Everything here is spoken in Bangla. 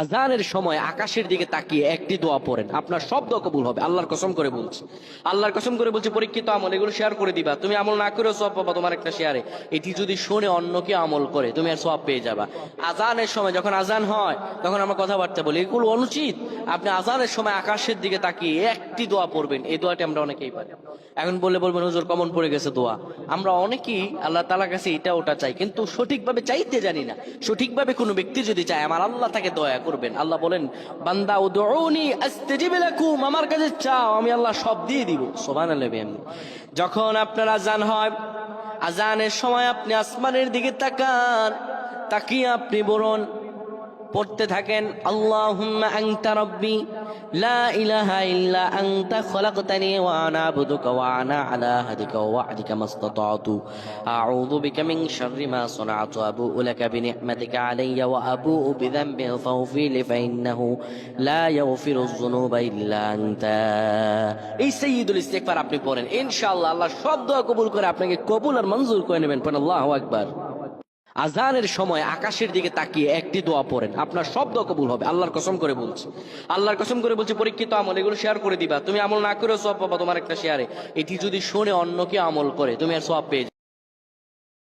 আজানের সময় আকাশের দিকে তাকিয়ে একটি দোয়া পড়েন, আপনার সব দোয়া কবুল হবে। আল্লাহর কসম করে বলছি, আল্লাহর কসম করে বলছি, পরীক্ষিত আমল এগুলো শেয়ার করে দিবা। তুমি আমল না করেও সওয়াব পাবা তোমার একটা শেয়ারে। এটি যদি শুনে অন্য কেউ আমল করে তুমি আর সওয়াব পেয়ে যাবা। আজানের সময় যখন আজান হয় তখন আমরা কথাবার্তা বলি, এগুলো অনুচিত। আপনি আজানের সময় আকাশের দিকে তাকিয়ে একটি দোয়া পড়বেন। এই দোয়াটি আমরা অনেকেই পারি। এখন বলবেন হুজুর কমন পড়ে গেছে দোয়া। আমরা অনেকেই আল্লাহ তাআলার কাছে এটা ওটা চাই, কিন্তু সঠিকভাবে চাইতে জানি না। সঠিকভাবে কোনো ব্যক্তি যদি চায় আমার আল্লাহ তাকে দয়া করবেন। আল্লাহ বলেন, বান্দা উদউনি আস্তাজিব লাকুম, আমার কাছে চাও আমি আল্লাহ সব দিয়ে দিব। সুবহানাল্লাহ। যখন আপনার আজান হয়, আজানের সময় আপনি আসমানের দিকে তাকান, তাকিয়ে আপনি বলুন, পড়তে থাকেন, আল্লাহুম্মা আনতা রাব্বি লা ইলাহা ইল্লা আনতা খলাকতানি ওয়া আনা আবদুকা ওয়া আনা আলা আহদিকা ওয়া ওয়া'দিকা মাসতাতা'তু আউযু বিকা মিন শাররি মা সানা'তু আবু'ু লাকা বিনি'মাতিকা আলাইয়া ওয়া আবু'ু বিযানবি ফাগফির লি ফাইন্নাহু লা ইয়াগফিরুয যুনুবা ইল্লা আনতা। এই সাইয়্যিদুল ইস্তিগফার আপনি পড়েন, ইনশাআল্লাহ আল্লাহ সব দোয়া কবুল করে আপনাকে কবুল আর মঞ্জুর করে নেবেন। পড়েন আল্লাহু আকবার। আজানের সময় আকাশের দিকে তাকিয়ে একটি দোয়া পড়েন, আপনার সব দোয়া কবুল হবে। আল্লাহর কসম করে বলছি, আল্লাহর কসম করে বলছি, পরীক্ষিত আমল এগুলো শেয়ার করে দিবা। তুমি আমল না করেও সওয়াব পাবা তোমার একটা শেয়ারে। এটি যদি শুনে অন্য কেউ আমল করে তুমি আর সওয়াব পেয়ে যাবে।